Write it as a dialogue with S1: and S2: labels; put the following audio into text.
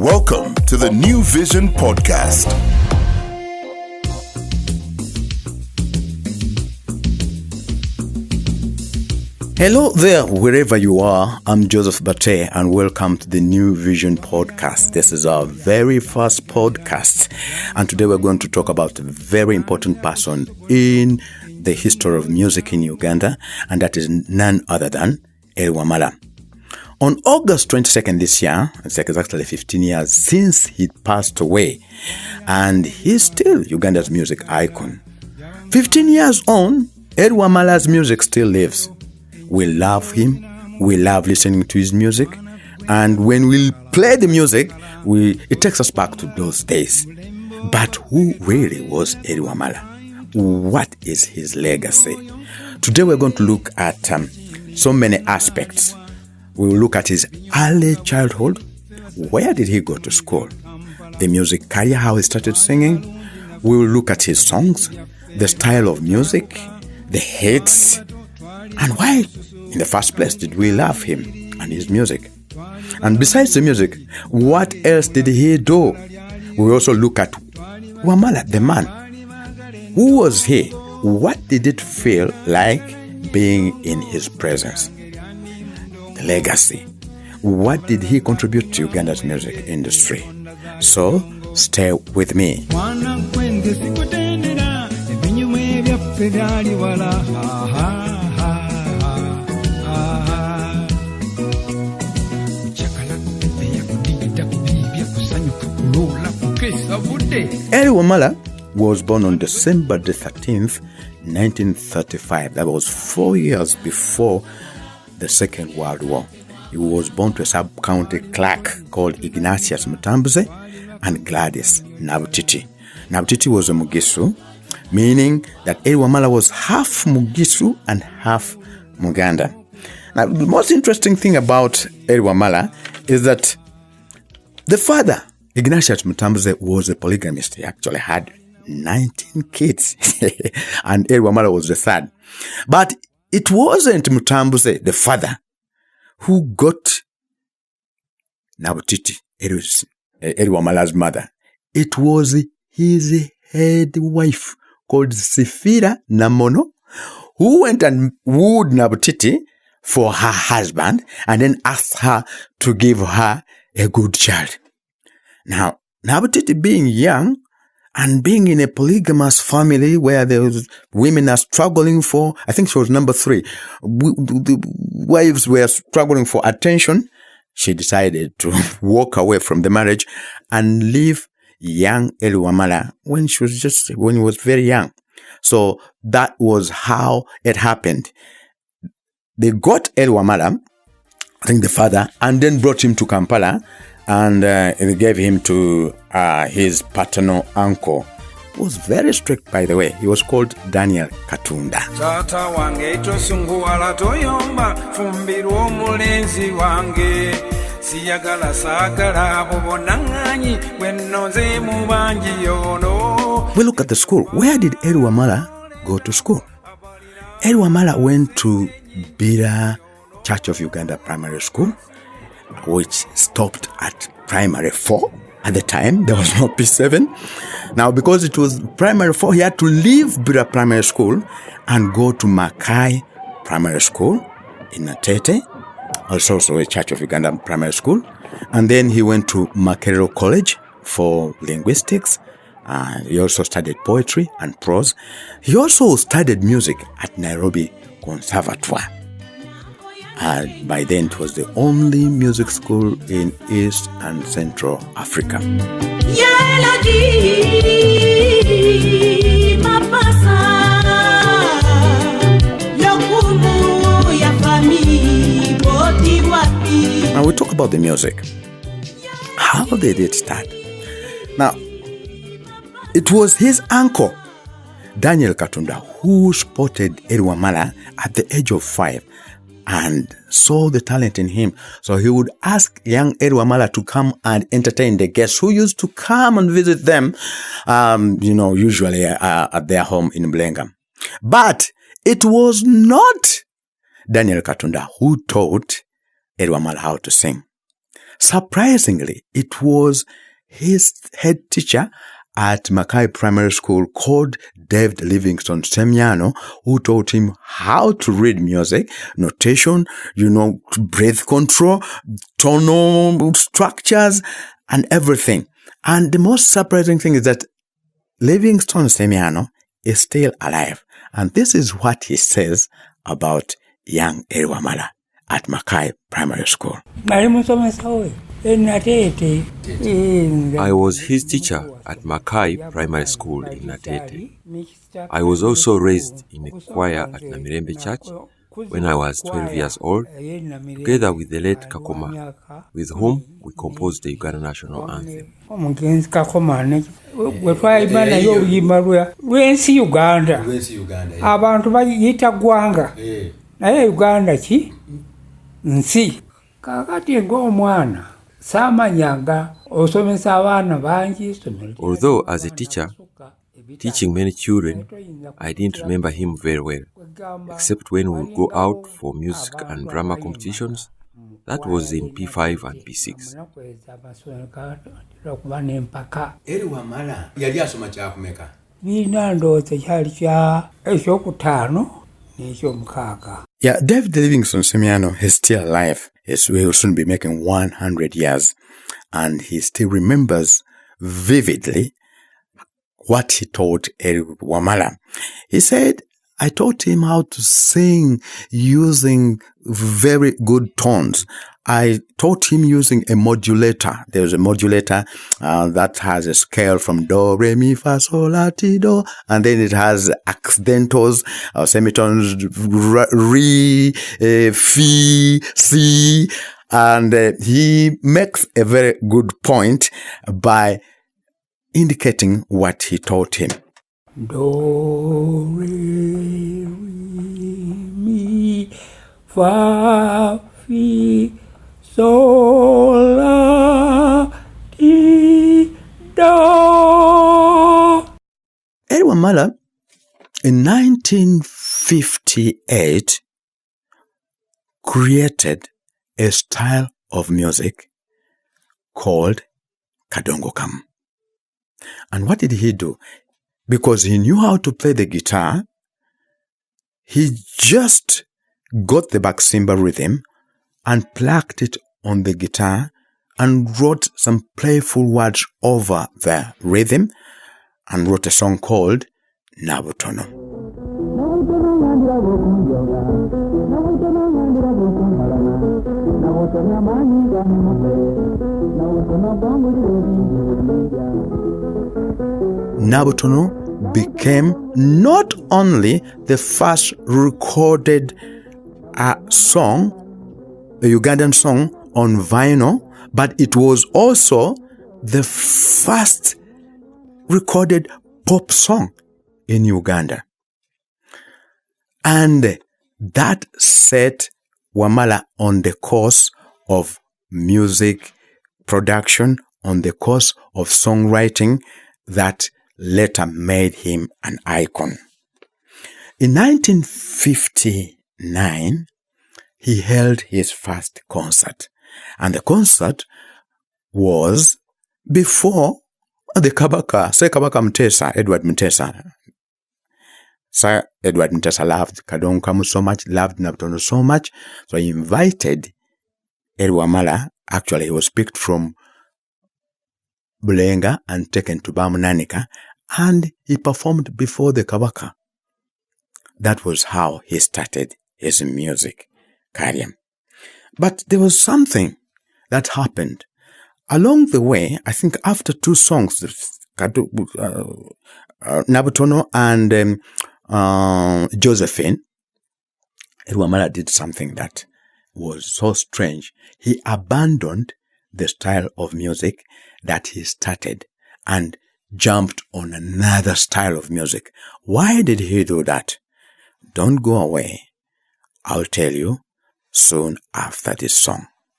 S1: Welcome to the New Vision Podcast.
S2: Hello there, wherever you are. I'm Joseph Bate, and welcome to the New Vision Podcast. This is our very first podcast, and today we're going to talk about a very important person in the history of music in Uganda, and that is none other than Elly Wamala. On August 22nd this year, it's exactly 15 years since he passed away, and he's still Uganda's music icon. 15 years on, Elly Wamala's music still lives. We love him, we love listening to his music, and when we play the music, it takes us back to those days. But who really was Elly Wamala? What is his legacy? Today we're going to look at so many aspects. We will look at his early childhood. Where did he go to school? The music career, how he started singing. We will look at his songs, the style of music, the hits, and why, in the first place, did we love him and his music? And besides the music, what else did he do? We also look at Wamala, the man. Who was he? What did it feel like being in his presence? The legacy. What did he contribute to Uganda's music industry? So, stay with me. Elly Wamala was born on December the 13th, 1935. That was 4 years before the Second World War. He was born to a sub-county clerk called Ignatius Mutambuze and Gladys Nabutiti. Nabutiti was a Mugisu, meaning that Elly Wamala was half Mugisu and half Muganda. Now, the most interesting thing about Elly Wamala is that the father, Ignatius Mutambuze, was a polygamist. He actually had 19 kids, and Elly Wamala was the third. But it wasn't Mutambuze, the father, who got Nabutiti, Elly Wamala's mother. It was his head wife called Sifira Namono, who went and wooed Nabutiti for her husband and then asked her to give her a good child. Now, Nabutiti being young and being in a polygamous family where the women are struggling for, I think she was number 3, the wives were struggling for attention, she decided to walk away from the marriage and leave young Elly Wamala when he was very young. So that was how it happened. They got Elly Wamala, I think the father, and then brought him to Kampala, and they gave him to his paternal uncle. He was very strict, by the way. He was called Daniel Katunda. We look at the school. Where did Elly Wamala go to school? Elly Wamala went to Bira Church of Uganda Primary School, which stopped at primary 4. At the time, there was no P7. Now, because it was primary 4, he had to leave Bira Primary School and go to Makai Primary School in Natete, also a Church of Uganda Primary School. And then he went to Makerere College for linguistics. He also studied poetry and prose. He also studied music at Nairobi Conservatoire. By then, it was the only music school in East and Central Africa. Now we talk about the music. How did it start? Now, it was his uncle, Daniel Katunda, who spotted Elly Wamala at the age of 5 and saw the talent in him. So he would ask young Elly Wamala to come and entertain the guests who used to come and visit them, usually at their home in Mlenga. But it was not Daniel Katunda who taught Elly Wamala how to sing. Surprisingly, it was his head teacher at Mackay Primary School called David Livingstone Semiano who taught him how to read music, notation, breath control, tonal structures, and everything. And the most surprising thing is that Livingstone Semiano is still alive. And this is what he says about young Elly Wamala at Mackay Primary School.
S3: I was his teacher at Mackay Primary School in Natete. I was also raised in a choir at Namirembe Church when I was 12 years old, together with the late Kakoma, with whom we composed the Uganda national anthem. Although as a teacher, teaching many children, I didn't remember him very well, except when we would go out for music and drama competitions. That was in P5 and P6.
S2: Elly Wamala yali asoma kyakumeka? Yeah, David Livingstone Semiano is still alive. He will soon be making 100 years. And he still remembers vividly what he taught Elly Wamala. He said, I taught him how to sing using very good tones. I taught him using a modulator. There's a modulator that has a scale from do, re, mi, fa, sol, la, ti, do. And then it has accidentals, semitones, re, fi, si. And he makes a very good point by indicating what he taught him. Do, re, mi, fa, fi, sol, la, ti, do. Elly Wamala, in 1958, created a style of music called Kadongokam. And what did he do? Because he knew how to play the guitar, he just got the back cymbal rhythm and plucked it on the guitar and wrote some playful words over the rhythm and wrote a song called Nabutono. Nabutono became not only the first recorded song, a Ugandan song on vinyl, but it was also the first recorded pop song in Uganda. And that set Wamala on the course of music production, on the course of songwriting that later made him an icon. In 1959, he held his first concert. And the concert was before the Kabaka, Sir Kabaka Mutesa, Edward Mutesa. Sir Edward Mutesa loved Kadonkamu so much, loved Nabutono so much, so he invited Elly Wamala. Actually, he was picked from Bulenga and taken to Bamunanika, and he performed before the Kabaka. That was how he started his music career. But there was something that happened. Along the way, I think after two songs, Nabutono and Josephine, Elly Wamala did something that was so strange. He abandoned the style of music that he started and jumped on another style of music. Why did he do that? Don't go away. I'll tell you soon after this song.